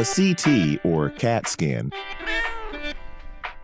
A CT, or CAT scan,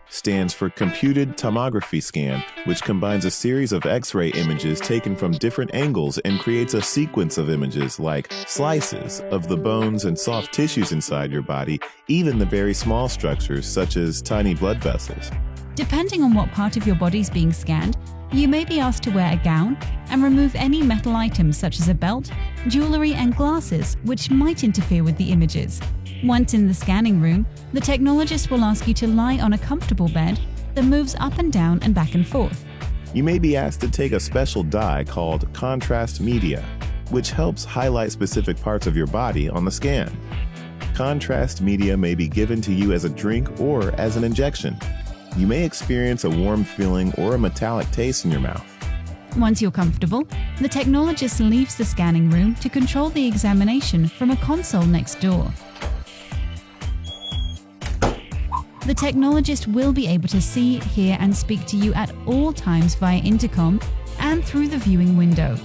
stands for Computed Tomography Scan, which combines a series of X-ray images taken from different angles and creates a sequence of images like slices of the bones and soft tissues inside your body, even the very small structures such as tiny blood vessels. Depending on what part of your body is being scanned, you may be asked to wear a gown and remove any metal items such as a belt, jewelry, and glasses, which might interfere with the images. Once in the scanning room, the technologist will ask you to lie on a comfortable bed that moves up and down and back and forth. You may be asked to take a special dye called contrast media, which helps highlight specific parts of your body on the scan. Contrast media may be given to you as a drink or as an injection. You may experience a warm feeling or a metallic taste in your mouth. Once you're comfortable, the technologist leaves the scanning room to control the examination from a console next door. The technologist will be able to see, hear, and speak to you at all times via intercom and through the viewing window.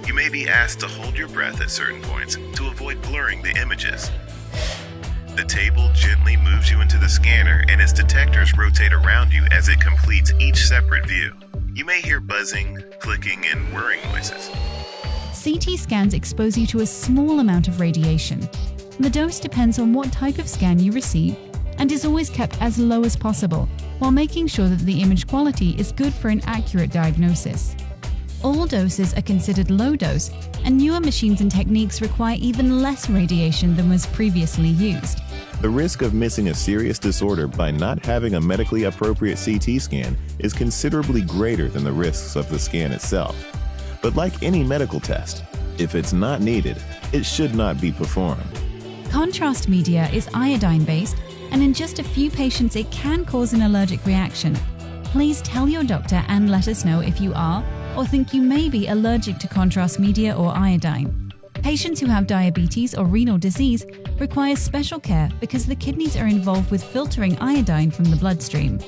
You may be asked to hold your breath at certain points to avoid blurring the images. The table gently moves you into the scanner and its detectors rotate around you as it completes each separate view. You may hear buzzing, clicking, and whirring noises. CT scans expose you to a small amount of radiation. The dose depends on what type of scan you receive and is always kept as low as possible, while making sure that the image quality is good for an accurate diagnosis. All doses are considered low dose, and newer machines and techniques require even less radiation than was previously used. The risk of missing a serious disorder by not having a medically appropriate CT scan is considerably greater than the risks of the scan itself. But like any medical test, if it's not needed, it should not be performed. Contrast media is iodine-based, and in just a few patients it can cause an allergic reaction. Please tell your doctor and let us know if you are or think you may be allergic to contrast media or iodine. Patients who have diabetes or renal disease require special care because the kidneys are involved with filtering iodine from the bloodstream.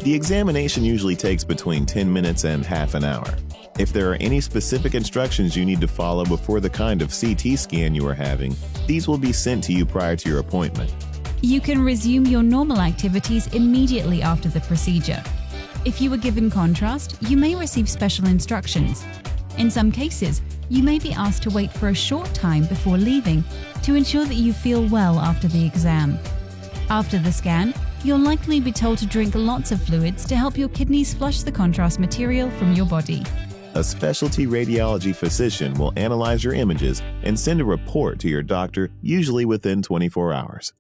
The examination usually takes between 10 minutes and half an hour. If there are any specific instructions you need to follow before the kind of CT scan you are having, these will be sent to you prior to your appointment. You can resume your normal activities immediately after the procedure. If you were given contrast, you may receive special instructions. In some cases, you may be asked to wait for a short time before leaving to ensure that you feel well after the exam. After the scan, you'll likely be told to drink lots of fluids to help your kidneys flush the contrast material from your body. A specialty radiology physician will analyze your images and send a report to your doctor, usually within 24 hours.